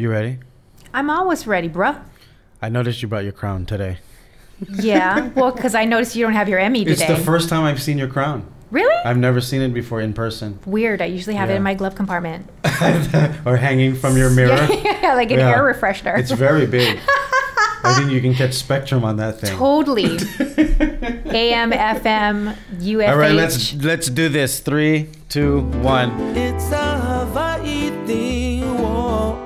You ready? I'm always ready, bruh. I noticed you brought your crown today. Yeah, well, because I noticed you don't have your Emmy today. It's the first time I've seen your crown. Really? I've never seen it before in person. Weird. I usually have it in my glove compartment. Or hanging from your mirror. Yeah, like an air refreshener. It's very big. I think you can catch spectrum on that thing. Totally. AM, FM, UFH. All right, let's do this. 3, 2, 1. It's a Hawaii thing. Whoa,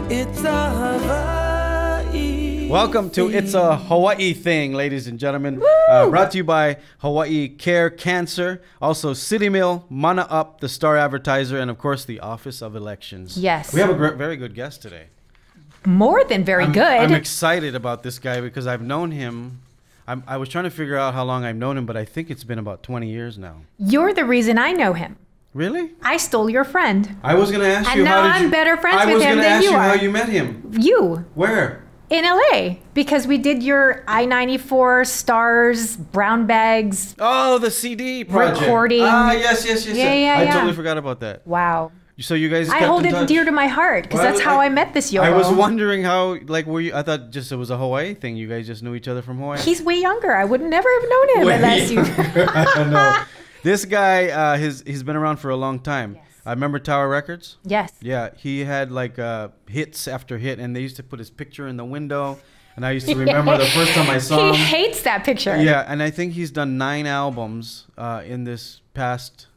it's a Hawaii. Welcome to It's a Hawaii Thing, ladies and gentlemen. Brought to you by Hawaii Care Cancer, also City Mill, Mana Up, the Star Advertiser, and of course the Office of Elections. Yes. We have a very good guest today. More than very good. I'm excited about this guy because I've known him. I was trying to figure out how long I've known him, but I think it's been about 20 years now. You're the reason I know him. Really? I stole your friend. I was going to ask you and how now did you... I'm better friends with him than you are. I was going to ask you how you met him. You. Where? In LA, because we did your I-94 stars, brown bags. Oh, the CD project. Recording. Ah, yes. Yeah. I totally forgot about that. Wow. So you guys kept I hold in it touch? dear to my heart because that's how I met this yokel. I was wondering how, like, were you? I thought just it was a Hawaii thing. You guys just knew each other from Hawaii. He's way younger. I would never have known him unless you. I don't know. This guy, he's been around for a long time. Yes. I remember Tower Records. Yes. Yeah, he had like hits after hit, and they used to put his picture in the window. And I used to remember the first time I saw him. He hates that picture. Yeah, and I think he's done 9 albums in this past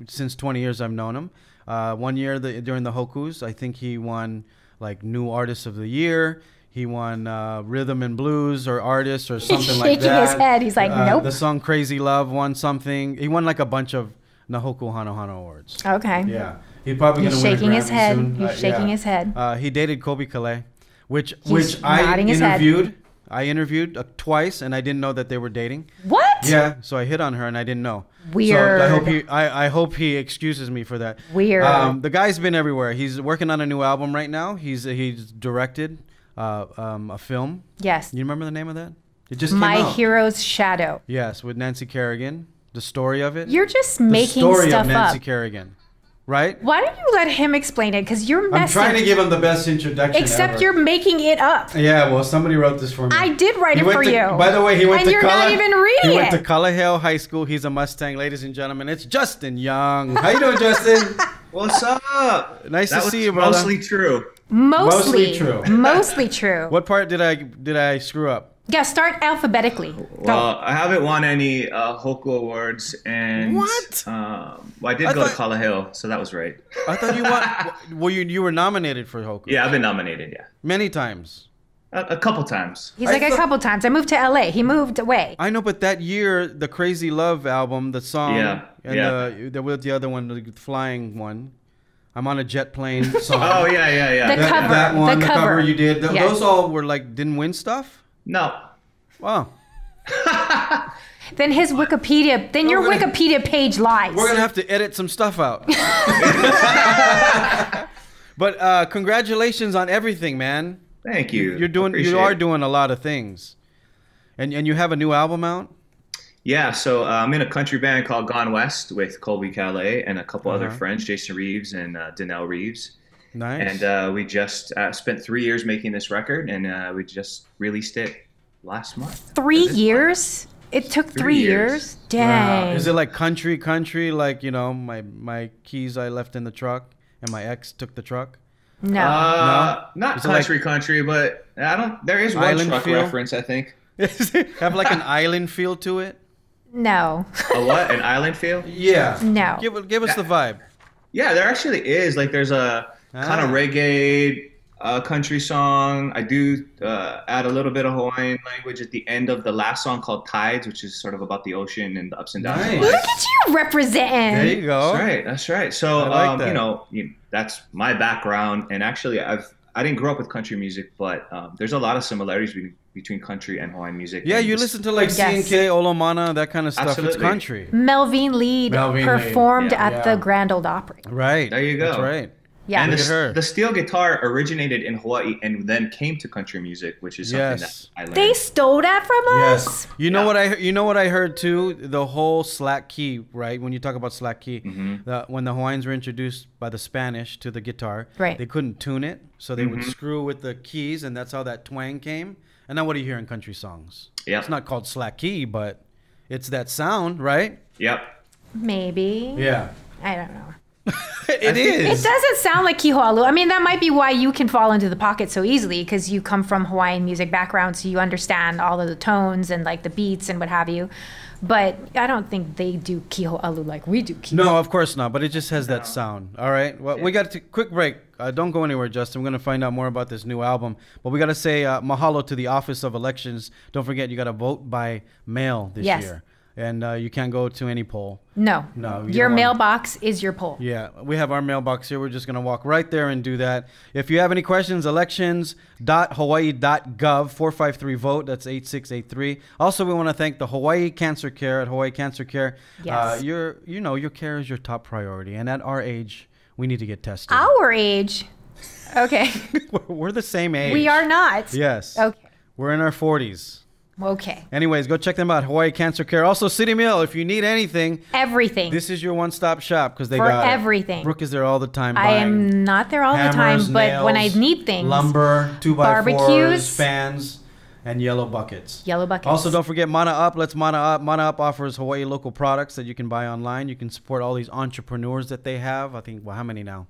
since 20 years I've known him. 1 year during the Hokus, I think he won like New Artist of the Year. He won Rhythm and Blues or Artist or something like that. Shaking his head. He's like, nope. The song Crazy Love won something. He won like a bunch of Nahoku Hano Hano awards. Okay. Yeah. He's probably going to win a Grammy soon. He's shaking his head. He dated Colbie Caillat, which nodding his head. I interviewed twice, and I didn't know that they were dating. What? Yeah, so I hit on her, and I didn't know. Weird. So I hope he excuses me for that. Weird. The guy's been everywhere. He's working on a new album right now. He's directed a film. Yes. You remember the name of that? It just came My out. Hero's Shadow. Yes, with Nancy Kerrigan. The story of it. You're just making stuff up. The story stuff of Nancy up. Kerrigan. Right? Why don't you let him explain it? Because you're messing. I'm trying to give him the best introduction Except ever. you're making it up. Yeah, well, somebody wrote this for me. I did write it for you. By the way, he went and to you're not even reading He went to it. Kalaheo High School. He's a Mustang, ladies and gentlemen. It's Justin Young. How you doing, Justin? What's up? Nice to see you, brother. Mostly true. Mostly true. Mostly true. What part did I screw up? Yeah, start alphabetically. Well, I haven't won any Hoku awards, and What? Well, I did go to Kalaheo, so that was right. I thought you won. Well, you were nominated for Hoku. Yeah, I've been nominated. Yeah, Many times. a couple times. He's like a couple times. I moved to LA. He moved away. I know, but that year, the Crazy Love album, the song, Yeah. the other one, the flying one. I'm on a jet plane song. Oh yeah. The cover. That one, the the cover you did. Yeah. Those all were like didn't win stuff. No. Wow. Then his Wikipedia. Then your Wikipedia page lies. We're gonna have to edit some stuff out. But congratulations on everything, man. Thank you. You are doing a lot of things, and you have a new album out. Yeah, so I'm in a country band called Gone West with Colbie Caillat and a couple other friends, Jason Reeves and Danelle Reeves. Nice. And we just spent 3 years making this record, and we just released it last month. 3 years? It took 3 years? Dang. Wow. Is it like country, like, you know, my keys I left in the truck and my ex took the truck? No. Not Is it like country, but there is one island truck feel? reference, I think. Have like an island feel to it? No. A what? An island feel? Yeah. No. Give us the vibe. Yeah, there actually is. Like, there's a kind of reggae country song. I do add a little bit of Hawaiian language at the end of the last song called Tides, which is sort of about the ocean and the ups and downs of Nice. life. Look at you representing. There you go. That's right. So, I like that. you know, that's my background. And actually, I didn't grow up with country music, but there's a lot of similarities between country and Hawaiian music. Yeah, and you listen to like Yes. C&K, Olomana, that kind of stuff. Absolutely. It's country. Melvin Lead performed Yeah. at the Grand Ole Opry. Right. There you go. That's right. Yeah. And Look at her. the steel guitar originated in Hawaii and then came to country music, which is something Yes. that I learned. They stole that from us. Yes. You know what I heard too? The whole slack key, right? When you talk about slack key, when the Hawaiians were introduced by the Spanish to the guitar, Right. they couldn't tune it, so they would screw with the keys, and that's how that twang came. And now what do you hear in country songs? Yep. It's not called slack key, but it's that sound, right? Yep. Maybe. Yeah. I don't know. It It is. doesn't sound like Kihoalu. I mean, that might be why you can fall into the pocket so easily, because you come from Hawaiian music background, so you understand all of the tones and like the beats and what have you. But I don't think they do Kihoalu like we do Kihoalu. No, of course not. But it just has that sound. All right. Well, we got a quick break. Don't go anywhere, Justin. We're going to find out more about this new album. But we got to say mahalo to the Office of Elections. Don't forget, you got to vote by mail this year. And you can't go to any poll. No. No, you Your don't wanna- mailbox is your poll. Yeah, we have our mailbox here. We're just going to walk right there and do that. If you have any questions, elections.hawaii.gov, 453-VOTE. That's 8683. Also, we want to thank the Hawaii Cancer Care at Hawaii Cancer Care. Yes. Your care is your top priority. And at our age, we need to get tested. Our age. Okay. We're the same age. We are not. Yes. Okay. We're in our 40s. Okay. Anyways, go check them out. Hawaii Cancer Care. Also, City Mill. If you need anything, Everything. this is your one-stop shop because they For got it. everything. Brooke is there all the time. I buying am not there all the hammers, time, but when I nails, need things. lumber, 2x4s, barbecues, fans, and yellow buckets. Yellow buckets. Also, don't forget Mana Up. Let's Mana Up. Mana Up offers Hawaii local products that you can buy online. You can support all these entrepreneurs that they have. I think, well, how many now?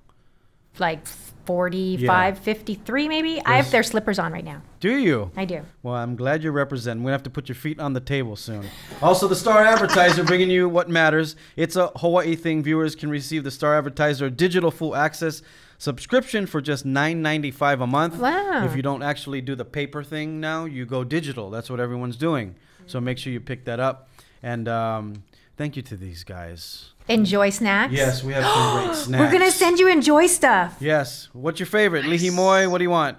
Like 45, 53 maybe. I have their slippers on right now. Do you? I do. Well, I'm glad you're representing. We're going to have to put your feet on the table soon. Also, the Star Advertiser bringing you what matters. It's a Hawaii thing. Viewers can receive the Star Advertiser digital full access subscription for just $9.95 a month. Wow. If you don't actually do the paper thing now, you go digital. That's what everyone's doing. So make sure you pick that up. And thank you to these guys. Enjoy snacks. Yes, we have some great snacks. We're going to send you Enjoy stuff. Yes. What's your favorite? Lihi Moi, what do you want?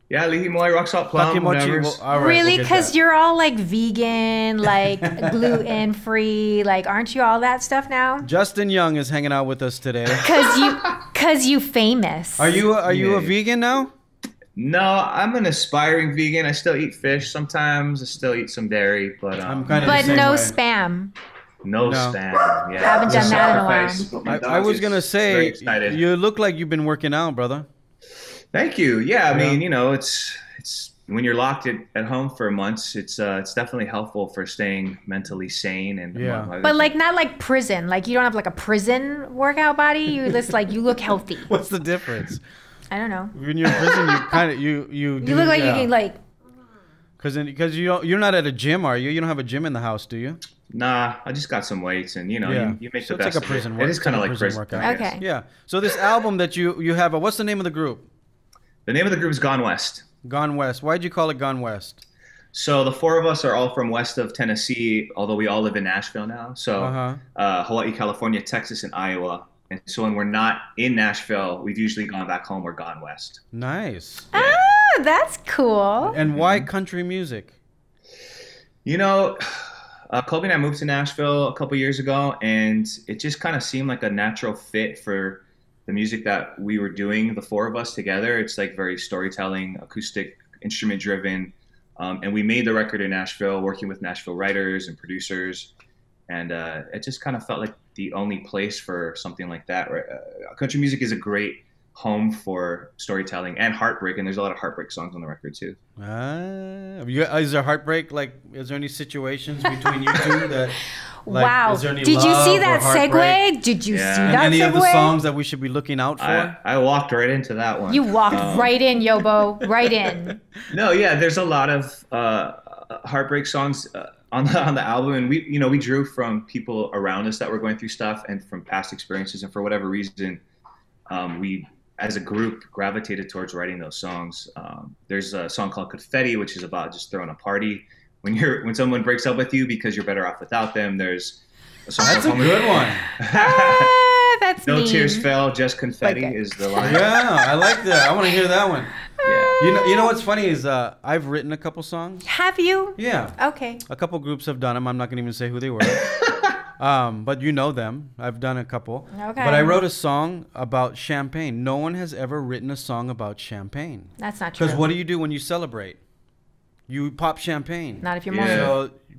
Yeah, Lihi Moi, Rock Salt Plum. Taki mochi. whatever. Well, all right, Really? we'll get Because that. you're all like vegan, like gluten free. Like, aren't you all that stuff now? Justin Young is hanging out with us today. Because you famous. Are you a Yeah. vegan now? No, I'm an aspiring vegan. I still eat fish sometimes. I still eat some dairy, but I'm kind of But the same no way. spam. no No. spam. Yeah, Haven't done that in a while. Sacrifice, but my I dog was is gonna very say excited. you look like you've been working out, brother. Thank you. Yeah, I Yeah. mean, it's when you're locked at home for months, it's definitely helpful for staying mentally sane and Yeah. But like not like prison. Like you don't have like a prison workout body. You just like you look healthy. What's the difference? I don't know. When you're in prison, you kind of you You look like you can like. because you're not at a gym, are you? You don't have a gym in the house, do you? Nah, I just got some weights, and you make So the it's best like a of prison it. work- It is it's kind of like a like prison prison. workout. I guess. Okay. Yeah. So this album that you have, what's the name of the group? The name of the group is Gone West. Gone West. Why'd you call it Gone West? So the four of us are all from west of Tennessee, although we all live in Nashville now. So Hawaii, California, Texas, and Iowa. And so when we're not in Nashville, we've usually gone back home. We're Gone West. Nice. Ah, that's cool. And why country music? You know, Colbie and I moved to Nashville a couple years ago, and it just kind of seemed like a natural fit for the music that we were doing, the four of us together. It's like very storytelling, acoustic, instrument driven. And we made the record in Nashville, working with Nashville writers and producers. And it just kind of felt like the only place for something like that. Right? Country music is a great home for storytelling and heartbreak, and there's a lot of heartbreak songs on the record too. Is there heartbreak? Like, is there any situations between you two that? Like, wow. is there any Did you love see or that heartbreak? segue? Did you Yeah. see And that Any segue? of the songs that we should be looking out for? I walked right into that one. You walked right in, Yobo. Right in. No, yeah, there's a lot of heartbreak songs on the album, and we drew from people around us that were going through stuff and from past experiences, and for whatever reason, we as a group gravitated towards writing those songs. There's a song called Confetti, which is about just throwing a party when someone breaks up with you because you're better off without them. There's a song That's a called good one. Ah, that's No mean. Tears Fell, Just Confetti Okay. is the line. Yeah, I like that. I want to hear that one. Yeah. You know what's funny is I've written a couple songs. Have you? Yeah, Okay. a couple groups have done them. I'm not gonna even say who they were. But you know them. I've done a couple. Okay. But I wrote a song about champagne. No one has ever written a song about champagne. That's not true. Because what do you do when you celebrate? You pop champagne. Not if you're Yeah.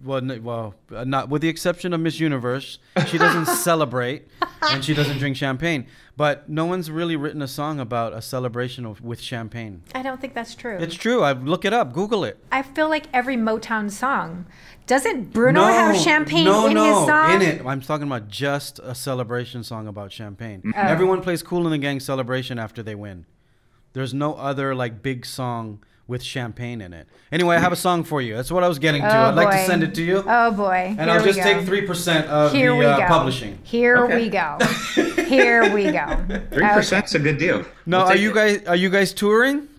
Mormon. So, not with the exception of Miss Universe. She doesn't celebrate and she doesn't drink champagne. But no one's really written a song about a celebration with champagne. I don't think that's true. It's true. Look it up. Google it. I feel like every Motown song. Doesn't Bruno have champagne in his song? In it. I'm talking about just a celebration song about champagne. Everyone plays Kool and the Gang Celebration after they win. There's no other like big song with champagne in it. Anyway, I have a song for you. That's what I was getting to. I'd like to send it to you. Oh boy. And I'll just take 3% of the publishing. Here we go. Here we go. 3% is a good deal. No, We'll take are you guys touring?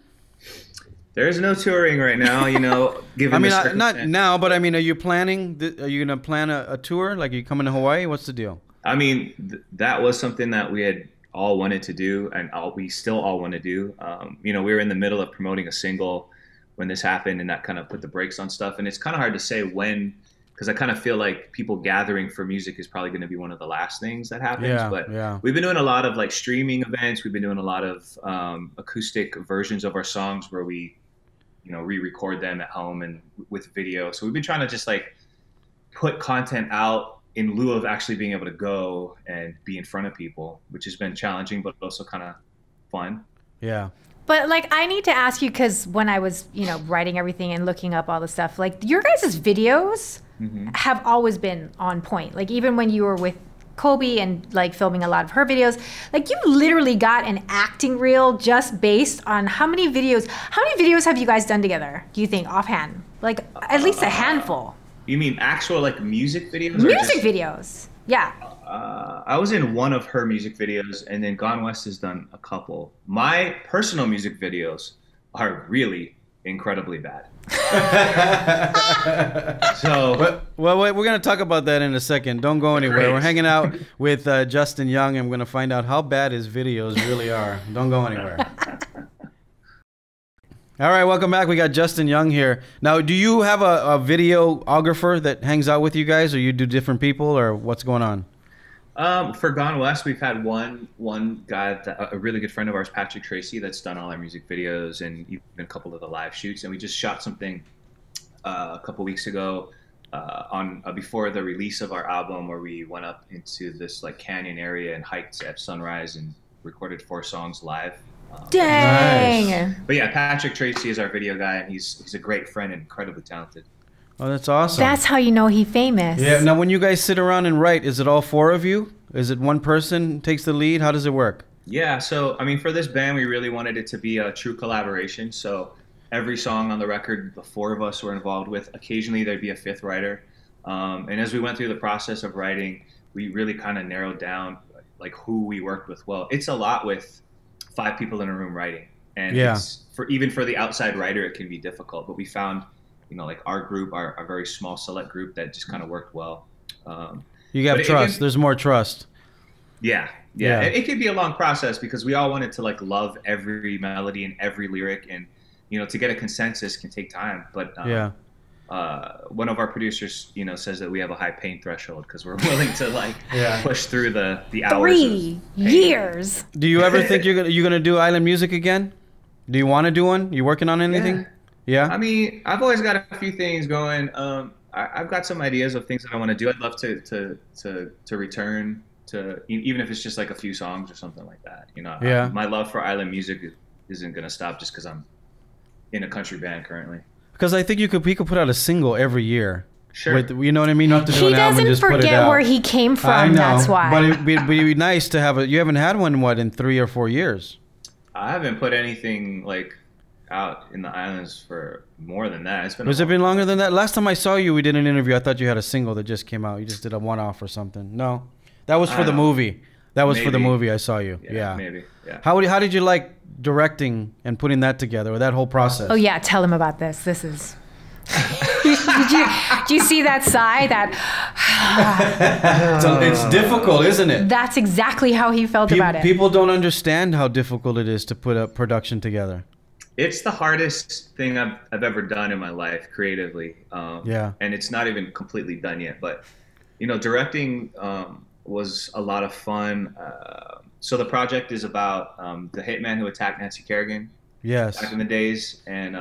There's no touring right now, you know, given I mean, the not circumstance. now, but I mean, are you planning? Are you gonna plan a tour? Like, are you coming to Hawaii? What's the deal? I mean, that was something that we had all wanted to do, and we still all want to do. You know, we were in the middle of promoting a single when this happened, and that kind of put the brakes on stuff. And it's kind of hard to say when, because I kind of feel like people gathering for music is probably going to be one of the last things that happens. Yeah, but yeah. we've been doing a lot of like streaming events. We've been doing a lot of acoustic versions of our songs where we, you know, re-record them at home and with video. So we've been trying to just like put content out in lieu of actually being able to go and be in front of people, which has been challenging, but also kind of fun. Yeah. But like, I need to ask you, because when I was, you know, writing everything and looking up all the stuff, like your guys' videos have always been on point. Like even when you were with Colbie and like filming a lot of her videos, like you literally got an acting reel just based on how many videos have you guys done together, do you think, offhand? Like at least a handful. You mean actual like music videos? Music videos. Yeah. I was in one of her music videos, and then Gone West has done a couple. My personal music videos are really incredibly bad. So, well, wait, we're gonna talk about that in a second. Don't go anywhere. Great. We're hanging out with Justin Young, and we're gonna find out how bad his videos really are. Don't go anywhere. All right, welcome back. We got Justin Young here. Now, do you have a videographer that hangs out with you guys, or you do different people, or what's going on? for Gone West, we've had one guy, a really good friend of ours, Patrick Tracy, that's done all our music videos and even a couple of the live shoots. And we just shot something a couple weeks ago before the release of our album, where we went up into this like canyon area and hiked at sunrise and recorded 4 songs live. Dang! Nice. But yeah, Patrick Tracy is our video guy, and he's a great friend and incredibly talented. Oh, that's awesome. That's how you know he's famous. Yeah. Now, when you guys sit around and write, is it all 4 of you? Is it one person takes the lead? How does it work? Yeah, so I mean, for this band, we really wanted it to be a true collaboration. So every song on the record, the 4 of us were involved with. Occasionally, there'd be a 5th writer. And as we went through the process of writing, we really kind of narrowed down like who we worked with. Well, it's a lot with 5 people in a room writing, and yeah. even for the outside writer, it can be difficult. But we found, like our group, our very small select group, that just kind of worked well. You got trust. There's more trust. Yeah. It can be a long process because we all wanted to like love every melody and every lyric, and to get a consensus can take time. But one of our producers, says that we have a high pain threshold because we're willing to like push through the hours. 3 years. Do you ever think you're gonna do island music again? Do you want to do one? You working on anything? Yeah. I mean, I've always got a few things going. I've got some ideas of things that I want to do. I'd love to return to, even if it's just like a few songs or something like that. My love for island music isn't gonna stop just because I'm in a country band currently. Because I think we could put out a single every year. Sure. You know what I mean? Not to do an album and just put it out. He doesn't forget where he came from. I know, that's why. But it'd be nice to have you haven't had one, in 3 or 4 years? I haven't put anything like out in the islands for more than that. Has it been longer than that? Last time I saw you, we did an interview. I thought you had a single that just came out. You just did a one-off or something. No, that was for the movie. That was for the movie. I saw you. Yeah. Maybe. Yeah. How did you like directing and putting that together, or that whole process? Oh yeah, tell him about this. This is. Did you see that sigh? It's difficult, isn't it? That's exactly how he felt about it. People don't understand how difficult it is to put a production together. It's the hardest thing I've ever done in my life creatively. And it's not even completely done yet. But Directing was a lot of fun. So the project is about the hitman who attacked Nancy Kerrigan back in the days, and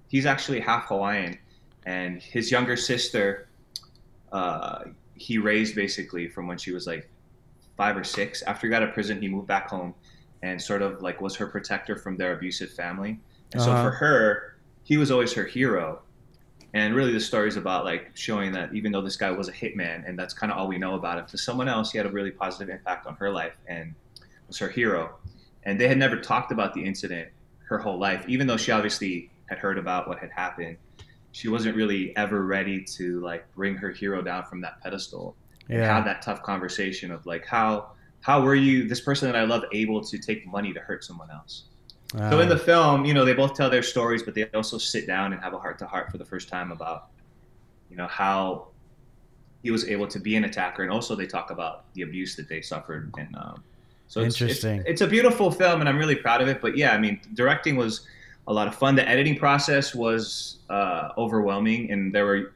he's actually half Hawaiian, and his younger sister he raised basically from when she was like 5 or 6. After he got out of prison, he moved back home and sort of like was her protector from their abusive family. And so for her, he was always her hero. And really the story is about like showing that even though this guy was a hitman and that's kind of all we know about him, to someone else, he had a really positive impact on her life and was her hero. And they had never talked about the incident her whole life, even though she obviously had heard about what had happened. She wasn't really ever ready to like bring her hero down from that pedestal and have that tough conversation of like, how were you, this person that I love, able to take money to hurt someone else? So in the film, they both tell their stories, but they also sit down and have a heart-to-heart for the first time about, how he was able to be an attacker, and also they talk about the abuse that they suffered. And so it's a beautiful film, and I'm really proud of it. But yeah, I mean, directing was a lot of fun. The editing process was overwhelming, and there were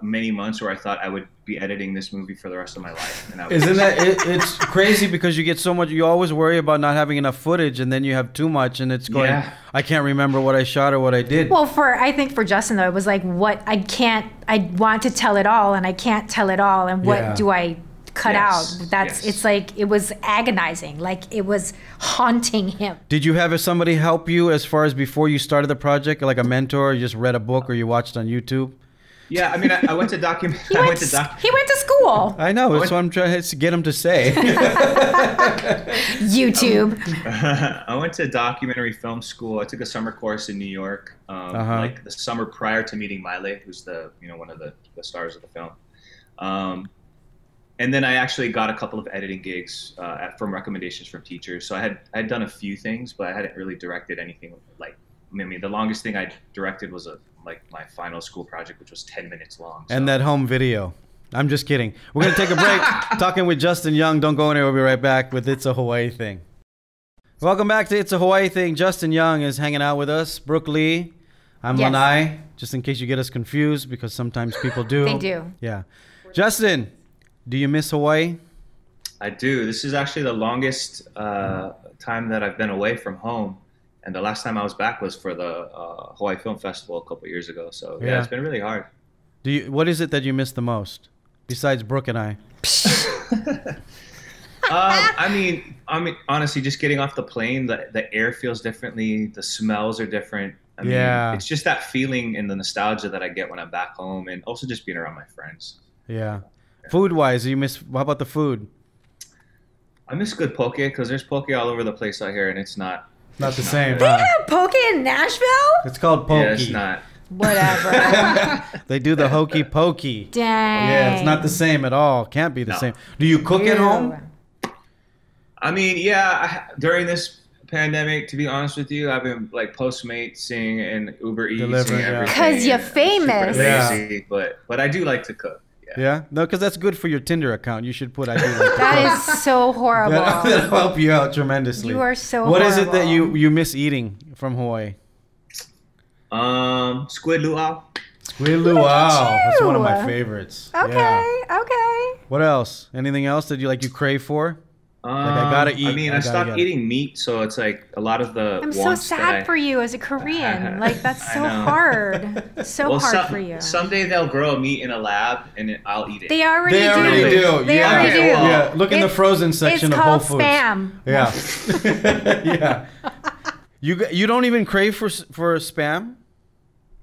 many months where I thought I would be editing this movie for the rest of my life. And Isn't that it's crazy because you get so much, you always worry about not having enough footage, and then you have too much and it's going, I can't remember what I shot or what I did. Well, I think for Justin though, it was like, I want to tell it all and I can't tell it all, and what do I cut out? It's like, it was agonizing, like it was haunting him. Did you have somebody help you as far as before you started the project, like a mentor, or you just read a book or you watched on YouTube? Yeah, I mean, I went to document. He went to school. I know. That's what I'm trying to get him to say. YouTube. I went to documentary film school. I took a summer course in New York, like the summer prior to meeting Miley, who's one of the stars of the film. And then I actually got a couple of editing gigs from recommendations from teachers. So I had done a few things, but I hadn't really directed anything. Like, I mean, the longest thing I directed was my final school project, which was 10 minutes long. So. And that home video. I'm just kidding. We're going to take a break talking with Justin Young. Don't go anywhere. We'll be right back with It's a Hawaii Thing. Welcome back to It's a Hawaii Thing. Justin Young is hanging out with us. Brooke Lee. I'm Lanai, just in case you get us confused, because sometimes people do. They do. Yeah. Justin, do you miss Hawaii? I do. This is actually the longest time that I've been away from home. And the last time I was back was for the Hawaii Film Festival a couple of years ago. So yeah, it's been really hard. What is it that you miss the most, besides Brooke and I? I mean, honestly, just getting off the plane, the air feels differently. The smells are different. I mean, it's just that feeling and the nostalgia that I get when I'm back home, and also just being around my friends. Yeah. Food-wise, how about the food? I miss good poke, because there's poke all over the place out here, and it's not the same. They have poke in Nashville? It's called poke. Yeah, it's not. Whatever. They do the hokey pokey. Dang. Yeah, it's not the same at all. Can't be the same. Do you cook at home? I mean, during this pandemic, to be honest with you, I've been like Postmatesing and Uber Eats and everything. Because you're famous. Lazy, but I do like to cook. Yeah? No, because that's good for your Tinder account. You should put I do like to cook. That is so horrible. That'll help you out tremendously. You are so What horrible. is it that you miss eating from Hawaii? Squid luau. Squid luau. That's one of my favorites. Okay. What else? Anything else that you crave for? I gotta eat. I mean, I stopped eating meat, so it's like a lot of the. I'm so sad for you as a Korean. That's so hard. So hard for you. Someday they'll grow meat in a lab, and I'll eat it. They already do. They already do. Yeah. Look in the frozen section of Whole Foods. It's called Spam. Yeah. You don't even crave for Spam,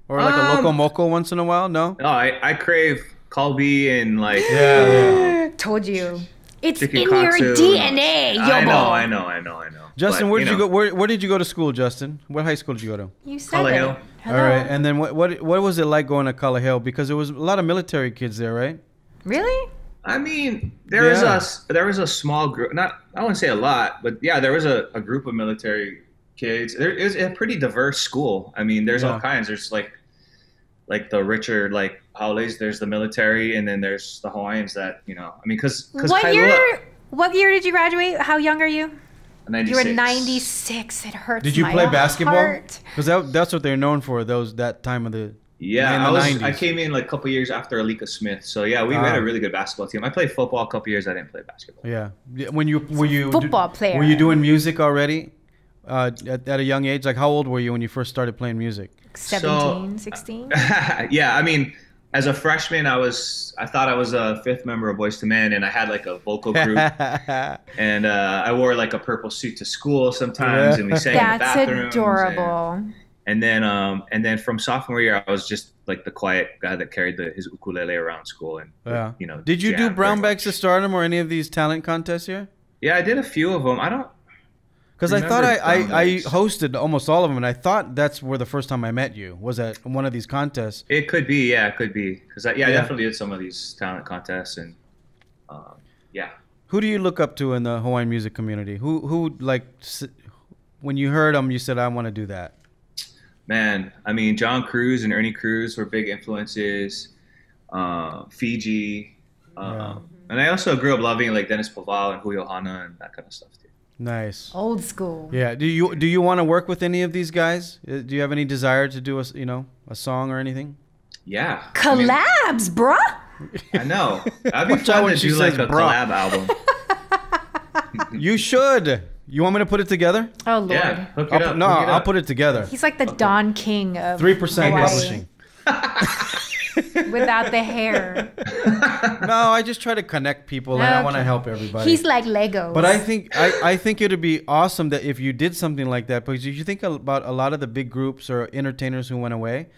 or like a loco moco once in a while? No. No, I crave Colbie and Told you. It's chicken in katsu. your DNA, Yobo. I know. Justin, where did you go? Where did you go to school, Justin? What high school did you go to? You said Kalaheo. it. Hello. All right, and then what was it like going to Kalaheo? Because there was a lot of military kids there, right? Really? I mean, there was a small group. I wouldn't say a lot, but yeah, there was a group of military kids. There is a pretty diverse school. I mean, there's all kinds. There's like the richer holidays. There's the military, and then there's the Hawaiians that I mean, because what year did you graduate? How young are you? 96. You were 96. It hurts. Did you play basketball? Heart. Because that's what they're known for. That time of the Yeah, in the 90s. I came in like a couple years after Alika Smith. So yeah, we had a really good basketball team. I played football a couple years. I didn't play basketball. Yeah. When you were you Football player. Were you doing music already at a young age? Like how old were you when you first started playing music? 17, 16? Yeah, I mean, as a freshman, I thought I was a fifth member of Boyz II Men, and I had like a vocal group, and I wore like a purple suit to school sometimes, and we sang in the bathrooms. That's adorable. And then from sophomore year, I was just like the quiet guy that carried his ukulele around school, and you know. Did you do Brown Bags to Stardom or any of these talent contests here? Yeah, I did a few of them. I don't. Because I thought I hosted almost all of them, and I thought that's where the first time I met you was at one of these contests. It could be, yeah, it could be. Because I definitely did some of these talent contests, and yeah. Who do you look up to in the Hawaiian music community? Who like, when you heard them, you said, I want to do that? Man, I mean, John Cruz and Ernie Cruz were big influences. Fiji. And I also grew up loving like Dennis Paval and Julio Hanna and that kind of stuff too. Nice. Old school. Yeah. Do you want to work with any of these guys? Do you have any desire to do a song or anything? Yeah. Collabs, bruh. I know. That'd be fun to do like a collab album. You should. You want me to put it together? Oh Lord. Yeah. Hook it up. I'll put it together. He's like the Don King of 3% publishing. Without the hair. No, I just try to connect people, and I want to help everybody. He's like Legos. But I think it would be awesome that if you did something like that, because if you think about a lot of the big groups or entertainers who went away,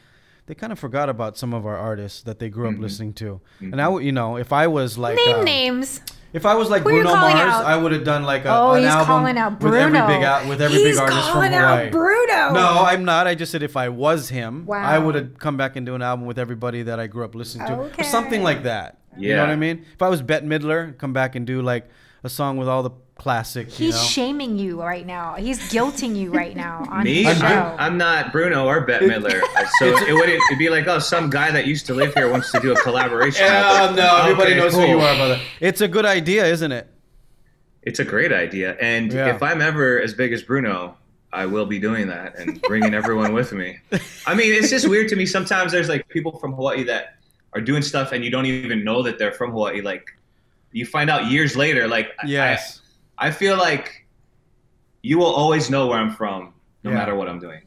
they kind of forgot about some of our artists that they grew up listening to. And if I was like names. If I was like Bruno Mars, I would have done like an album calling out with every big artist from Hawaii. He's calling out Bruno. No, I'm not. I just said if I was him, I would have come back and do an album with everybody that I grew up listening to. Or something like that. Yeah. You know what I mean? If I was Bette Midler, come back and do like a song with all the classic. He's shaming you right now. He's guilting you right now on Me? his show. I'm not Bruno or Bette Midler. So it'd be like, oh, some guy that used to live here wants to do a collaboration. No, everybody knows who you are, brother. It's a good idea, isn't it? It's a great idea. And if I'm ever as big as Bruno, I will be doing that and bringing everyone with me. I mean, it's just weird to me. Sometimes there's like people from Hawaii that are doing stuff and you don't even know that they're from Hawaii. Like you find out years later, like, yes. I feel like you will always know where I'm from, no matter what I'm doing.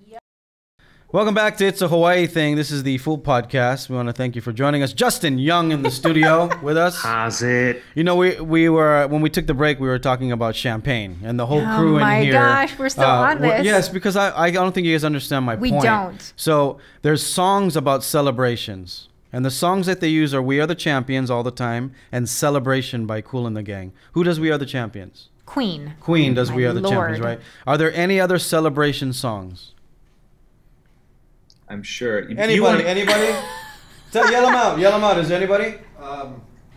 Welcome back to It's a Hawaii Thing. This is the full podcast. We want to thank you for joining us. Justin Young in the studio with us. How's it? You know, we were, when we took the break, we were talking about champagne and the whole crew in here. Oh my gosh, we're still on this. Yes, because I don't think you guys understand my point. We don't. So there's songs about celebrations. And the songs that they use are We Are the Champions all the time and Celebration by Kool and the Gang. Who does We Are the Champions? Queen. Queen does My We Are the Lord. Champions, right? Are there any other celebration songs? I'm sure. Anybody? Yell them out. Yell them out. Is there anybody?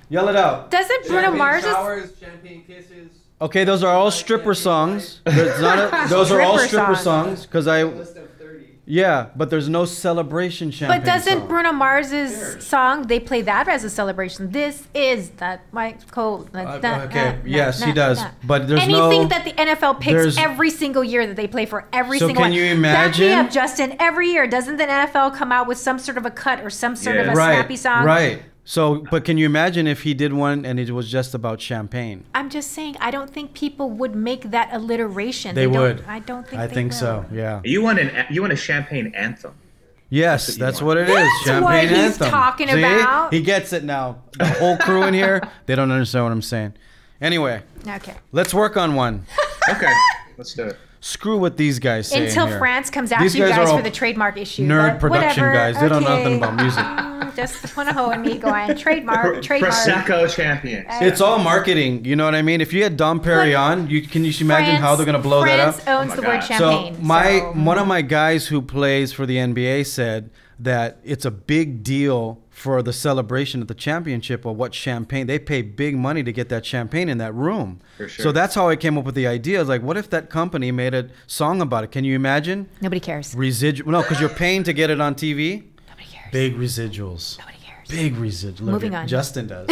Yell it out. Doesn't Bruno Mars Showers, Champagne Kisses. Okay, those are all stripper songs. Those are all stripper songs because List of 30. Yeah, but there's no celebration champagne. But doesn't song. Bruno Mars's song, they play that as a celebration. This is that my cold. Yes, he does. But there's anything that the NFL picks every single year that they play for every single one. So can you imagine? Back me up, Justin. Every year, doesn't the NFL come out with some sort of a cut or some sort of a snappy song? Right. So, but can you imagine if he did one and it was just about champagne? I'm just saying, I don't think people would make that alliteration. They would. I don't think. I think so. Yeah. You want a champagne anthem? Yes, that's what it is. That's champagne what he's anthem. talking See? about. He gets it now. The whole crew in here, they don't understand what I'm saying. Anyway. Okay. Let's work on one. Okay. Let's do it. Screw what these guys say. Until here. France comes after you guys for the trademark issue. Nerd production whatever. guys. They don't know nothing about music. Just want to hoe and me going trademark. Prosecco champions. It's all marketing. You know what I mean? If you had Dom Perignon, can you imagine how they're gonna blow that up? France owns the word champagne. So one of my guys who plays for the NBA said that it's a big deal for the celebration of the championship of what champagne. They pay big money to get that champagne in that room. For sure. So that's how I came up with the idea. Like, what if that company made a song about it? Can you imagine? Nobody cares. No, because you're paying to get it on TV. Nobody cares. Big residuals. Nobody cares. Big residuals. Moving on. Justin does.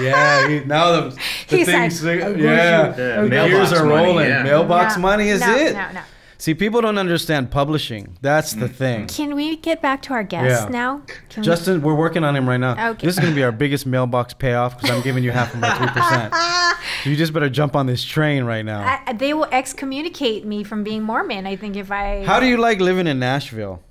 Yeah, now the He's things. like, The ears are rolling. Money, yeah. Mailbox money is it. No. See, people don't understand publishing. That's the thing. Can we get back to our guest now? Can Justin, we're working on him right now. Okay. This is going to be our biggest mailbox payoff because I'm giving you half of my 3%. So you just better jump on this train right now. They will excommunicate me from being Mormon, I think, if I... How do you like living in Nashville?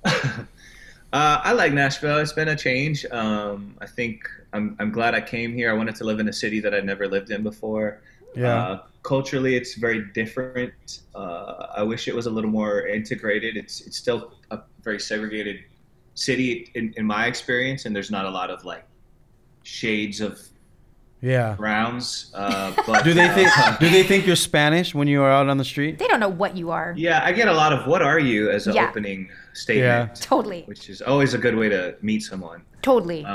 I like Nashville. It's been a change. I think I'm glad I came here. I wanted to live in a city that I'd never lived in before. Yeah. Culturally, it's very different. I wish it was a little more integrated. It's still a very segregated city in my experience, and there's not a lot of like shades of browns. But do they think you're Spanish when you are out on the street? They don't know what you are. Yeah, I get a lot of "What are you?" as an opening statement. Yeah. Totally. Which is always a good way to meet someone. Totally.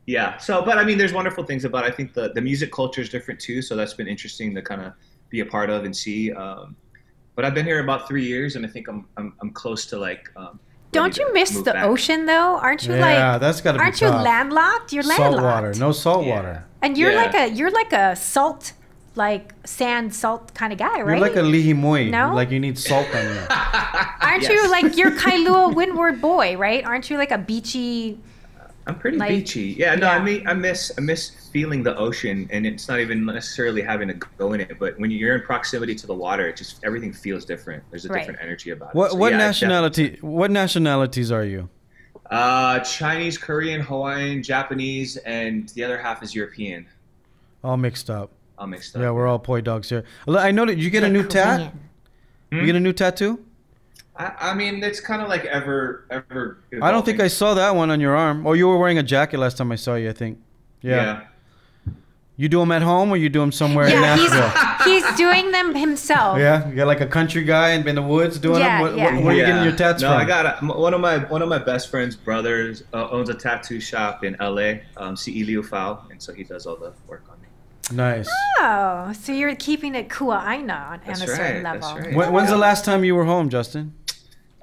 Yeah. So, but I mean, there's wonderful things about it. I think the music culture is different too. So that's been interesting to kind of be a part of and see. But I've been here about 3 years, and I think I'm close to like. Don't you miss the ocean though? Aren't you that's gotta be aren't you tough. landlocked? You're landlocked. Salt water, no salt water. And you're like a salt, like sand salt kind of guy, right? You're like a lihimoi. No? Like you need salt on you. Aren't you like you're Kailua Windward boy, right? Aren't you like a beachy? I'm pretty beachy. Yeah, no, I miss feeling the ocean, and it's not even necessarily having to go in it, but when you're in proximity to the water, it just everything feels different. There's a different energy about it. What nationality? What nationalities are you? Chinese, Korean, Hawaiian, Japanese, and the other half is European. All mixed up. Yeah, we're all poi dogs here. I know that you get a new tat. You get a new tattoo? I mean, it's kind of like ever. Evolving. I don't think I saw that one on your arm. Oh, you were wearing a jacket last time I saw you, I think. Yeah. You do them at home or you do them somewhere in Nashville? He's doing them himself. Yeah, you got like a country guy in the woods doing them. What are you getting your tats from? I got one of my best friend's brothers owns a tattoo shop in LA, C.E. Liu Fao, and so he does all the work on me. Nice. Oh, so you're keeping it kua'aina on a certain level. That's right. When's the last time you were home, Justin?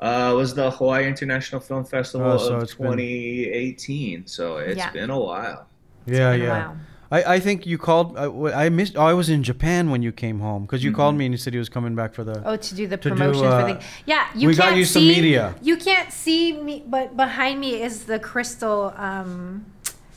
Was the Hawaii International Film Festival of it's 2018. So it's been a while. Yeah. I think you called. I missed. I was in Japan when you came home because you called me and you said he was coming back for the. Oh, to do the promotion for the. Yeah, we got you some media. You can't see me, but behind me is the crystal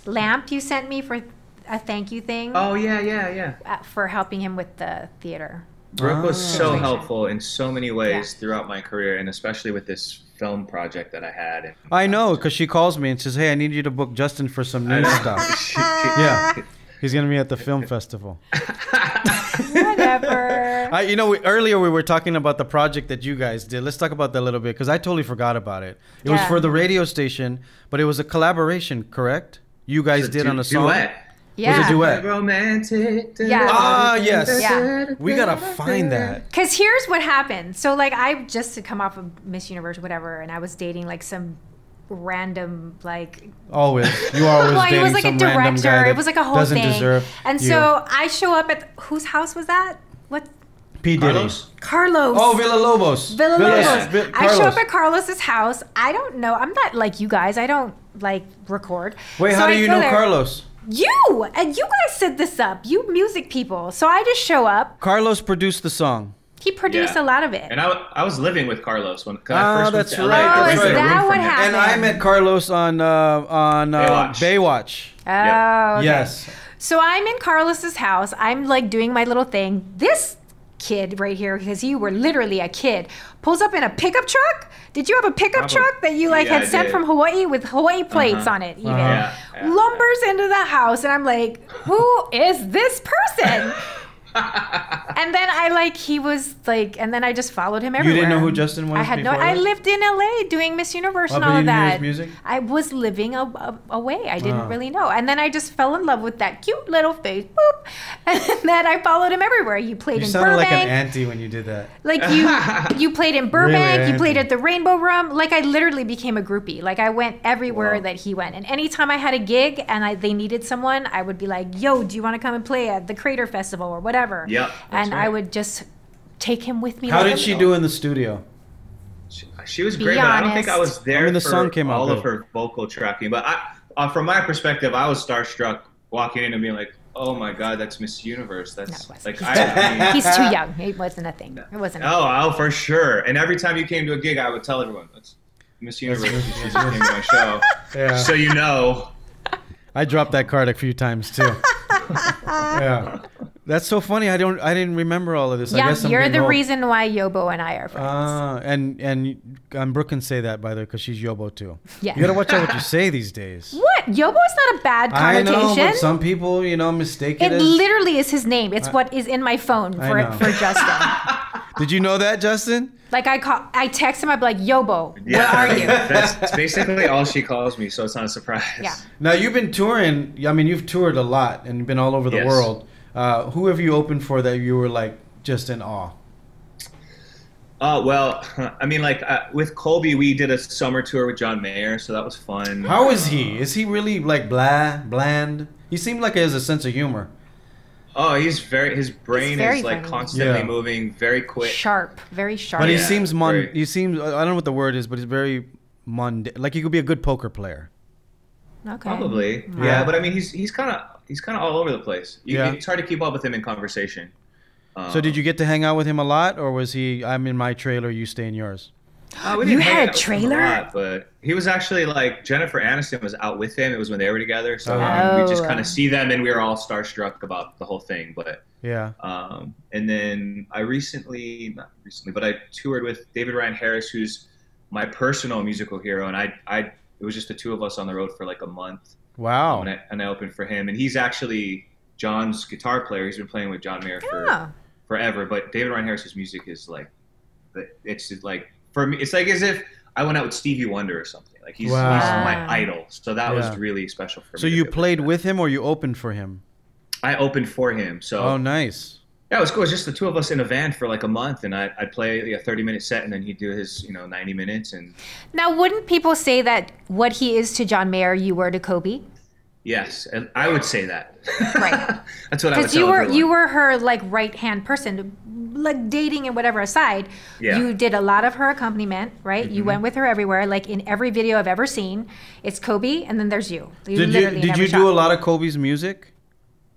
lamp you sent me for a thank you thing. Oh yeah. For helping him with the theater. Brooke was so helpful in so many ways throughout my career, and especially with this film project that I had. I know, because she calls me and says, "Hey, I need you to book Justin for some new stuff." Yeah, he's gonna be at the film festival. Whatever. Earlier we were talking about the project that you guys did. Let's talk about that a little bit because I totally forgot about it. It was for the radio station, but it was a collaboration, correct? You guys did on a song. Duet. Yeah. It was a duet. Romantic. Yeah. Ah, yes. Yeah. We gotta find that. Because here's what happened. So like I just had come off of Miss Universe, whatever, and I was dating like some random like. Always. You are always dating it was like some a random guy director. that It was like a whole doesn't thing. deserve And you. so I show up at whose house was that? What? P. Diddy's. Carlos. Oh, Villalobos. Villalobos. I show up at Carlos's house. I don't know. I'm not like you guys. I don't like record. Wait, So how I do you go know there. Carlos? You and you guys set this up. You music people. So I just show up. Carlos produced the song. He produced a lot of it. And I was living with Carlos when I first that's went to right. LA. I That's rented a right. room That from what him. happened? And I met Carlos on Baywatch. Oh, okay. Yes. So I'm in Carlos's house. I'm like doing my little thing. This kid right here, because you were literally a kid, pulls up in a pickup truck. Did you have a pickup truck that you like had I sent did. from Hawaii with Hawaii plates on it even? Yeah. Lumbers into the house and I'm like, who is this person? And then he was like, and then I just followed him everywhere. You didn't know who Justin was I had before I that? lived in LA doing Miss Universe and but all you of knew his that. music? I was living away. I didn't really know. And then I just fell in love with that cute little face. Boop. And then I followed him everywhere. You played You in sounded Burbank. like an auntie when you did that. Like you played in Burbank, Really you played auntie. at the Rainbow Room. Like I literally became a groupie. Like I went everywhere that he went. And anytime I had a gig and they needed someone, I would be like, yo, do you want to come and play at the Crater Festival or whatever? Yep, And right. I would just take him with me. How like did she do in the studio? She was Be great, but I don't think I honest. was there I mean, the for song came out all of good. her vocal tracking. But from my perspective, I was starstruck walking in and being like, Oh my God, that's Miss Universe. No, it That's wasn't. like I mean, He's too young. It wasn't a thing. It wasn't. A thing. oh, for sure. And every time you came to a gig, I would tell everyone, "That's Miss Universe." She just came to my show, Yeah. so you know. I dropped that card a few times too. Yeah. That's so funny. I didn't remember all of this. I Yeah, guess I'm you're getting the old. reason why Yobo and I are friends. And Brooke can say that, by the way, because she's Yobo too. Yeah. You gotta watch out what you say these days. What? Yobo is not a bad I connotation. know, but some people, mistake it It as... literally is his name. It's what is in my phone I know. for Justin. Did you know that, Justin? Like I text him, I'd be like, Yobo, where are you? That's basically all she calls me, so it's not a surprise. Yeah. Now, you've been touring. I mean, you've toured a lot and you've been all over the Yes. world. Who have you opened for that you were, like, just in awe? Well, I mean, like with Colbie, we did a summer tour with John Mayer, so that was fun. How is he? Is he really, like, bland? He seemed like he has a sense of humor. Oh, his brain very is like funny. constantly Yeah. moving, very quick. Sharp, very sharp. But he Yeah, seems very- he seems, I don't know what the word is, but he's very mundane. Like, he could be a good poker player. Okay. Probably, Yeah. yeah. But I mean, he's kind of all over the place. Yeah. It's hard to keep up with him in conversation. So did you get to hang out with him a lot, or was he, I'm in my trailer, you stay in yours? We You didn't hang had a out with him trailer? lot, but he was actually like Jennifer Aniston was out with him. It was when they were together, so Oh. we just kind of see them, and we were all starstruck about the whole thing. But Yeah. and then not recently, but I toured with David Ryan Harris, who's my personal musical hero, and it was just the two of us on the road for like a month. Wow. And I opened for him, and he's actually John's guitar player. He's been playing with John Mayer for Oh. forever. But David Ryan Harris's music is like, it's like for me, it's like as if I went out with Stevie Wonder or something. Like he's Wow. my idol. So that was Yeah. really special for me. So to you be able to played do that. with him or you opened for him? I opened for him. So Oh, nice. yeah, it was cool. It was just the two of us in a van for like a month, and I'd play a 30-minute set, and then he'd do his 90 minutes. And Now, wouldn't people say that what he is to John Mayer, you were to Colbie? yes, and I would say that. Right. That's what I would Because tell everyone. you were her like right hand person, like dating and whatever aside. Yeah. You did a lot of her accompaniment, right? You went with her everywhere. Like in every video I've ever seen, it's Colbie, and then there's you. Did literally you never do shot. a lot of Colbie's music?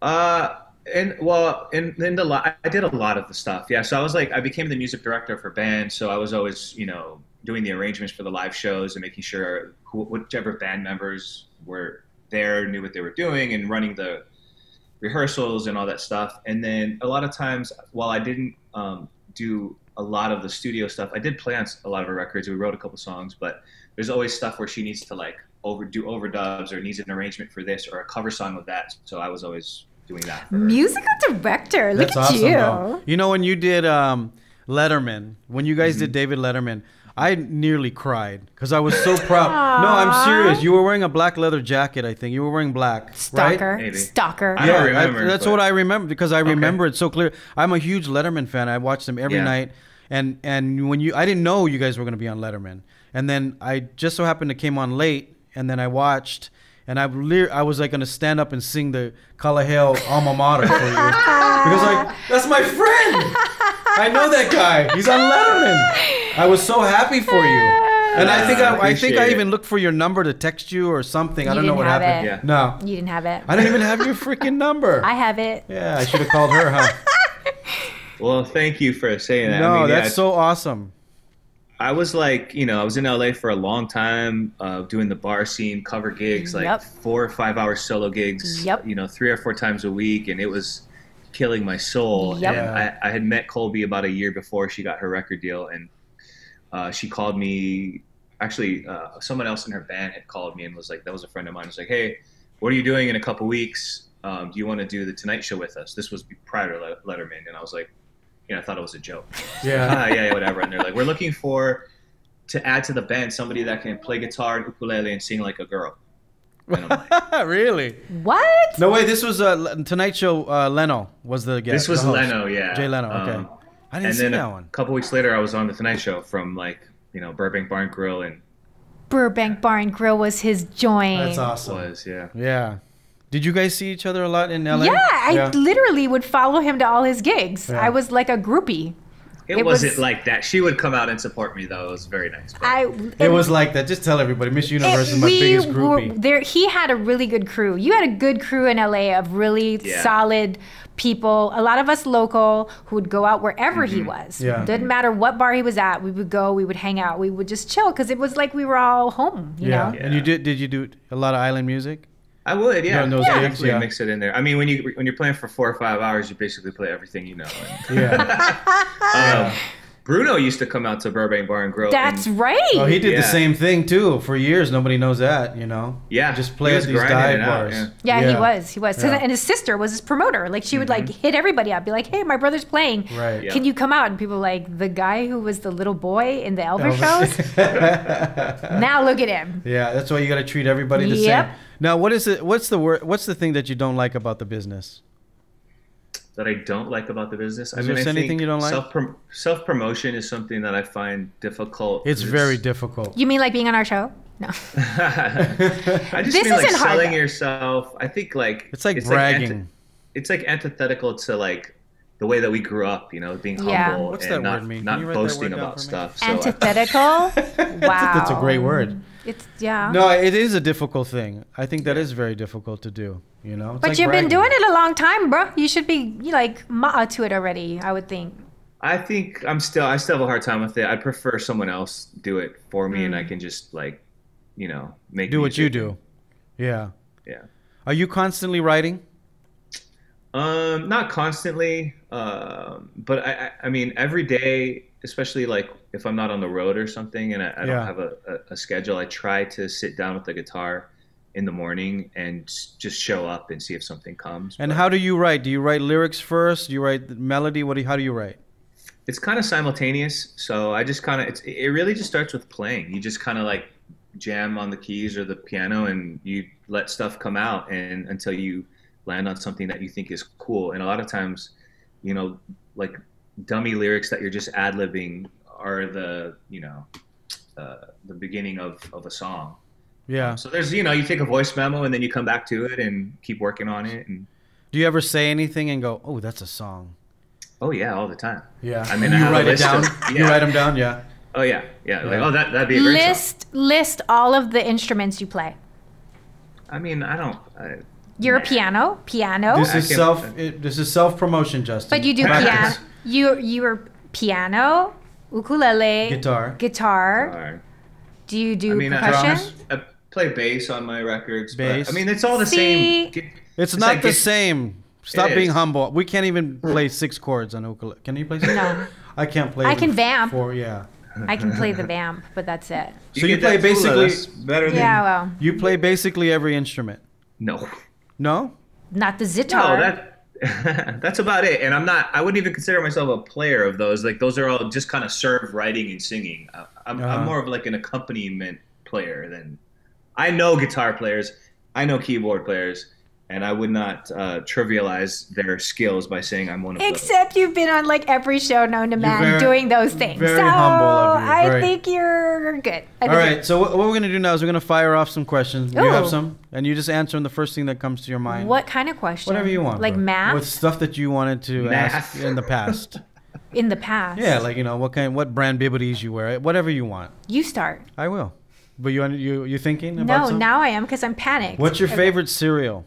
I did a lot of the stuff. Yeah, so I became the music director for bands. So I was always, doing the arrangements for the live shows and making sure whichever band members were there knew what they were doing and running the rehearsals and all that stuff. And then a lot of times, while I didn't do a lot of the studio stuff, I did play on a lot of her records. We wrote a couple songs, but there's always stuff where she needs to like do overdubs or needs an arrangement for this or a cover song with that. So I was always doing that. For her. Musical director. Look That's at awesome. you. Though. You know, when you did Letterman, when you guys did David Letterman, I nearly cried because I was so proud. No, I'm serious. You were wearing a black leather jacket, I think. You were wearing black. Stalker. Right? Maybe. Stalker. I don't remember, that's but- what I remember because I remember it so clear. I'm a huge Letterman fan. I watched him every Yeah. night. And when I didn't know you guys were going to be on Letterman. And then I just so happened to came on late, and then I watched, and I was like going to stand up and sing the Kalaheo alma mater for you. Because like, that's my friend. I know that guy. He's on Letterman. I was so happy for you. And I think I appreciate it. even looked for your number to text you or something. I You don't know didn't what have happened. it. Yeah. No. You didn't have it. I don't even have your freaking number. I have it. Yeah, I should have called her, huh? Well, thank you for saying that. No, I mean, that's so awesome. I was like, I was in LA for a long time, doing the bar scene, cover gigs, like Yep. 4 or 5 hour solo gigs, Yep. 3 or 4 times a week. And it was killing my soul. Yep. And Yeah. I had met Colbie about a year before she got her record deal. And she called me, actually, someone else in her band had called me and was like, that was a friend of mine. Was like, hey, what are you doing in a couple weeks? Do you want to do the Tonight Show with us? This was prior to Letterman. And I was like, I thought it was a joke. Yeah. Yeah, whatever. And they're like, we're looking to add to the band somebody that can play guitar and ukulele and sing like a girl. And I'm like, Really? What? No way. This was Tonight Show. Leno was the guest. this was the host. Leno, yeah. Jay Leno. Okay. I didn't And see then that a one. couple weeks later, I was on the Tonight Show from Burbank Bar and Grill, and Burbank Bar and Grill was his joint. That's awesome. was yeah. Yeah. Did you guys see each other a lot in LA? Yeah, I literally would follow him to all his gigs. Yeah. I was like a groupie. It wasn't like that. She would come out and support me, though. It was very nice. It was like that. Just tell everybody. Miss Universe is my biggest groupie. He had a really good crew. You had a good crew in LA of really solid people. A lot of us local who would go out wherever he was. Yeah. Didn't matter what bar he was at. We would go. We would hang out. We would just chill because it was like we were all home. You know. And you did you do a lot of island music? I would, yeah. Those gigs, mix it in there. I mean, when you're playing for 4 or 5 hours, you basically play everything you know. Bruno used to come out to Burbank Bar and Grill. That's right. Oh, he did the same thing too for years. Nobody knows that, you know. Yeah, just play at these dive bars. He was. Yeah. And his sister was his promoter. Like she would like hit everybody up, be like, "Hey, my brother's playing. Right. Can you come out?" And people were like, the guy who was the little boy in the Elvis shows. Now look at him. Yeah, that's why you got to treat everybody the same. Now, what is it? What's the thing that you don't like about the business? That I don't like about the business? Is there anything you don't like? Self-promotion is something that I find difficult. It's very difficult. You mean like being on our show? No. I just mean like selling yourself. I think like it's like bragging. It's like antithetical to like the way that we grew up, you know, being humble and not boasting about stuff. Antithetical? Wow. That's a great word. No, it is a difficult thing. I think that is very difficult to do, you know? It's but like you've bragging. been doing it a long time, bro. You should be like ma'a to it already, I would think. I think I still have a hard time with it. I prefer someone else do it for me and I can just like, you know, do what you do. Yeah. Yeah. Are you constantly writing? Not constantly, but I mean, every day, especially like if I'm not on the road or something and I don't have a schedule, I try to sit down with the guitar in the morning and just show up and see if something comes. And how do you write? Do you write lyrics first? Do you write the melody? How do you write? It's kind of simultaneous. So I just kind of, it really just starts with playing. You just kind of like jam on the keys or the piano and you let stuff come out and until you land on something that you think is cool. And a lot of times, you know, like dummy lyrics that you're just ad-libbing are the, you know, the beginning of a song. Yeah. So there's, you know, you take a voice memo and then you come back to it and keep working on it. And do you ever say anything and go, "Oh, that's a song"? Oh yeah, all the time. Yeah. I mean, you write it down. You write them down. Yeah. Oh yeah. Like, oh, that'd be a great song. List all of the instruments you play. I mean, You're a piano. This is self promotion, Justin. But you do piano. You were piano, ukulele, guitar. Do you do percussion? I play bass on my records. Bass. But, I mean, it's all the same. It's not like the same. Stop being humble. We can't even play 6 chords on ukulele. Can you play 6? No. I can't play. I can vamp. 4, yeah. I can play the vamp, but that's it. So you play basically better than well. You play basically every instrument. No. No? Not the zitar. No, that's about it. And I wouldn't even consider myself a player of those. Like those are all just kind of served writing and singing. I'm more of like an accompaniment player than I know guitar players. I know keyboard players. And I would not trivialize their skills by saying I'm one of those. Except you've been on like every show known to man doing those things. Very humble of you. I think you're good. All right. So what we're going to do now is we're going to fire off some questions. You have some? And you just answer them the first thing that comes to your mind. What kind of question? Whatever you want. Like math? With stuff that you wanted to ask in the past. In the past? Yeah, like, you know, what brand bibbities you wear. Whatever you want. You start. I will. But you thinking about something? No, now I am because I'm panicked. What's your favorite cereal?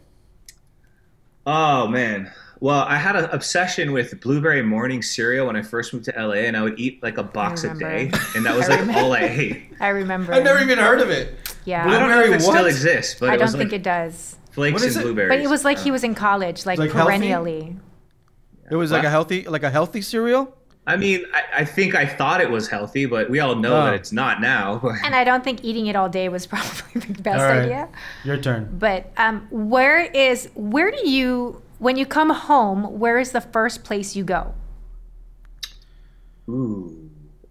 Oh, man. Well, I had an obsession with blueberry morning cereal when I first moved to LA, and I would eat like a box a day, and that was like all I ate. I remember. I've never even heard of it. Yeah. I don't know if it still exists, but I don't think it does. Flakes and blueberries. But it was like he was in college, like perennially. Healthy? It was like a healthy cereal? I mean, I think I thought it was healthy, but we all know that it's not now. And I don't think eating it all day was probably the best idea. Your turn. But where do you, when you come home, where is the first place you go? Ooh.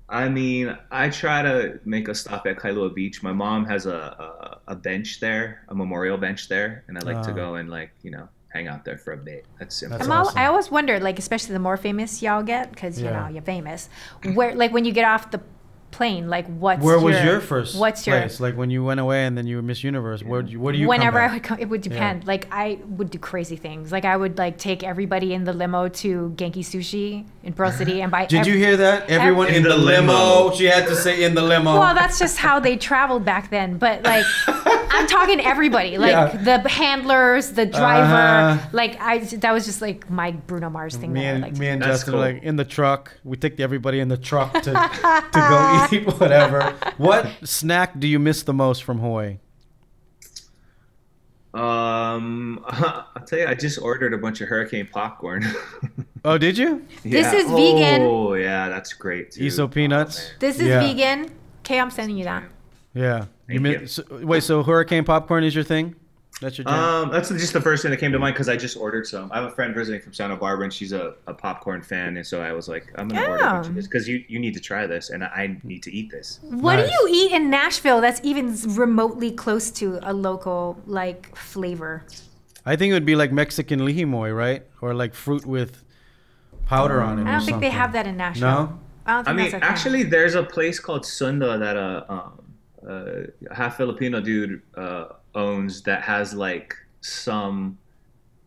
I mean, I try to make a stop at Kailua Beach. My mom has a bench there, a memorial bench there, and I like to go and like, you know, hang out there for a bit. That's simple. Awesome. I always wondered, like, especially the more famous y'all get, because you know you're famous. Where, like, when you get off the plain. Like, what's Where was your first what's place? Like when you went away and then you were Miss Universe. What do you? Whenever come I back? would come, it would depend. Like I would do crazy things. Like I would like take everybody in the limo to Genki Sushi in Pearl City and buy. Did you hear that? Everyone in the limo. She had to say in the limo. Well, that's just how they traveled back then. But like, I'm talking everybody, like the handlers, the driver. Like that was just like my Bruno Mars thing. Me and That's Justin cool. are like in the truck. We take everybody in the truck to go eat whatever. What snack do you miss the most from Hawaii? I'll tell you, I just ordered a bunch of hurricane popcorn. Oh, did you? This is vegan. Oh, yeah, that's great too. Iso peanuts. man. This is Yeah. vegan. Okay, I'm sending you that. Yeah. Thank you. Wait, so hurricane popcorn is your thing? That's your jam? That's just the first thing that came to mind because I just ordered some. I have a friend visiting from Santa Barbara, and she's a popcorn fan, and so I was like, I'm gonna order a bunch of this because you need to try this, and I need to eat this. What Nice. do you eat in Nashville that's even remotely close to a local like flavor? I think it would be like Mexican lihimoy, right? Or like fruit with powder on it. I don't think they have that in Nashville. No? I don't I think mean, that's a thing. actually, there's a place called Sunda that half Filipino dude owns that has like some.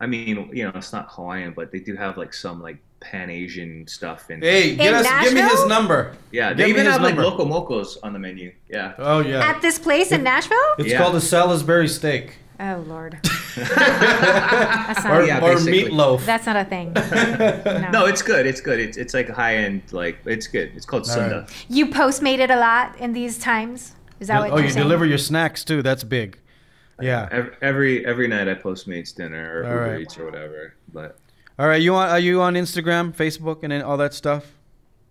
I mean, it's not Hawaiian, but they do have like some like Pan Asian stuff in. Hey, give me his Nashville? number. Yeah, give they me even his have like number. loco mocos on the menu. Yeah. Oh yeah. At this place in Nashville? It's Yeah. called a Salisbury steak Oh Lord. That's or, not, Yeah, or basically. meatloaf. that's not a thing. No, it's good. It's good. It's like high end. Like it's good. It's called All Sunda. right. You Postmated a lot in these times? Is that what Oh, you're you saying? deliver your snacks too. That's big. Yeah. Every night I Postmates dinner or All Uber right. Eats or whatever. But All right. Are you on Instagram, Facebook, and all that stuff?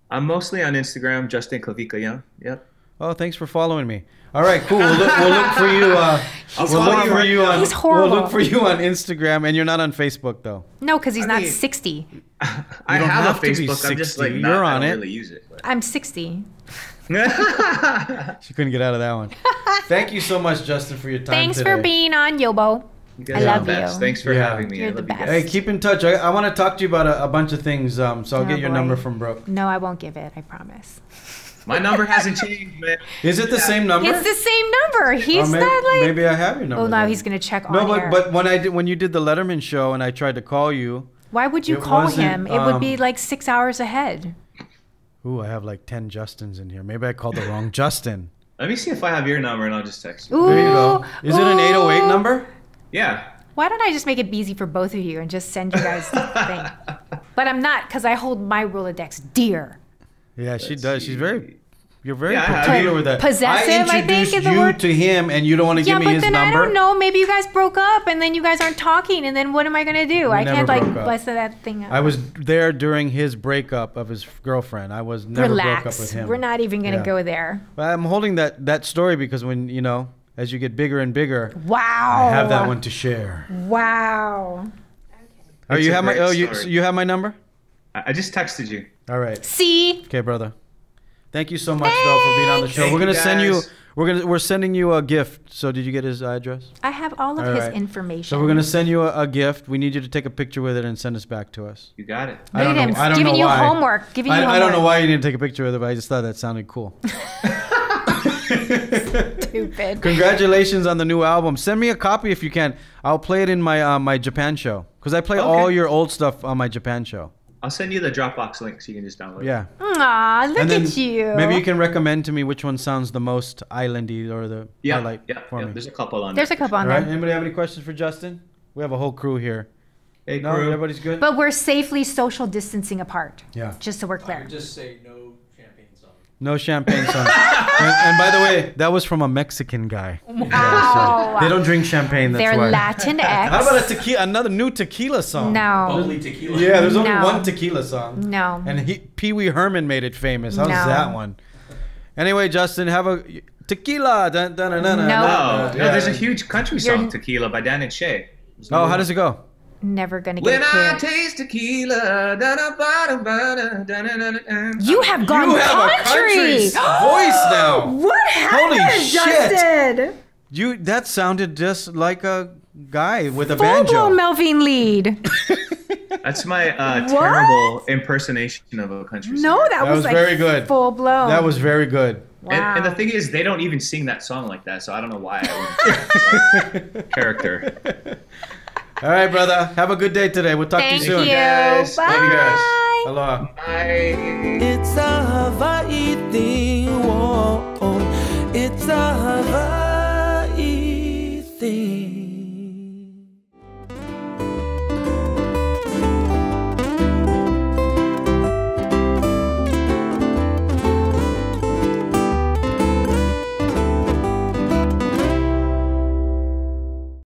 I'm mostly on Instagram, Justin Kawika Young. Yep. Oh, thanks for following me. All right, cool. We'll look for you. He's we'll look horrible. for you on. He's horrible. We'll look for you on Instagram, and you're not on Facebook though. No, because he's I not mean- 60. I don't have have a to be Facebook. I'm just 60. like You're not, on I it. don't really use it. But. I'm 60. She couldn't get out of that one. Thank you so much, Justin, for your time. Thanks today. for being on, Yobo. You guys I are love the best. you. Thanks for Yeah. having me. You're I the love you best. guys. Hey, keep in touch. I want to talk to you about a bunch of things. So I'll get your boy. number from Brooke. No, I won't give it. I promise. My number hasn't changed, man. Is it the same number? It's the same number. He's maybe, not like. maybe I have your number. Oh, now then. he's gonna check No, on air. but when you did the Letterman show and I tried to call you. Why would you it call wasn't, him? It would be like 6 hours ahead. Ooh, I have like 10 Justins in here. Maybe I called the wrong Justin. Let me see if I have your number and I'll just text you. Ooh, There you go. Is it an 808 number? Yeah. Why don't I just make it easy for both of you and just send you guys the thing? But I'm not, because I hold my Rolodex dear. Yeah, she Let's does. She's very. You're very Yeah, I have particular you. with that. Possessive, I think, introduced is the you word. to him, and you don't want to Yeah, give me but his then number. I don't know. Maybe you guys broke up and then you guys aren't talking. And then what am I going to do? I never can't like broke up. bust that thing up. I was there during his breakup of his girlfriend. I was never broke up with Relax. him. We're not even going to Yeah. go there. But I'm holding that story because when as you get bigger and bigger, Wow. I have that one to share. Wow. Oh, It's you a have my great so story. you have my number? I just texted you. All right. See? Okay, brother. Thank you so much though for being on the show. Thank We're gonna you, send you. guys. We're sending you a gift. So did you get his address? I have all of All his right. information. So we're gonna send you a gift. We need you to take a picture with it and send us back to us. You got it. I don't Look at him know. I don't giving know you why. homework. Giving you homework. I don't know why you didn't take a picture with it, but I just thought that sounded cool. Stupid. Congratulations on the new album. Send me a copy if you can. I'll play it in my my Japan show because I play all your old stuff on my Japan show. I'll send you the Dropbox link so you can just download it. Yeah. Aw, look And then at you. maybe you can recommend to me which one sounds the most islandy or the Yeah. highlight Yeah. for me. There's a couple on There's a there. couple on All right. there. Anybody have any questions for Justin? We have a whole crew here. Hey, No, crew. everybody's good. But we're safely social distancing apart. Yeah. Just so we're I clear. would just say no champagne song. No champagne song. and by the way, that was from a Mexican guy. Wow. They don't drink champagne. That's They're why. Latin How about X. a tequila? Another new tequila song. No. Only tequila. Yeah, there's only No. one tequila song. No. And Pee Wee Herman made it famous. How's No. that one? Anyway, Justin, have a tequila. Dun, dun, dun, dun, No. dun, No, dun. no, there's a huge country song, You're- Tequila, by Dan and Shay. Oh, how does it go? Never gonna get When it I clear. taste tequila, da-da-ba-da-ba-da, You have gone You have a country voice now. What happened, Holy shit. Justin? That sounded just like a guy with a Full blown banjo. Melvin lead. That's my terrible impersonation of a country singer. No, that was like very good. Full blown. That was very good. Wow. And the thing is, they don't even sing that song like that, so I don't know why I wouldn't character. All right, brother. Have a good day today. We'll talk to you Thank soon. you. guys. Bye. Love you guys. Aloha. Bye. It's a Hawaii thing. Whoa, it's a Hawaii.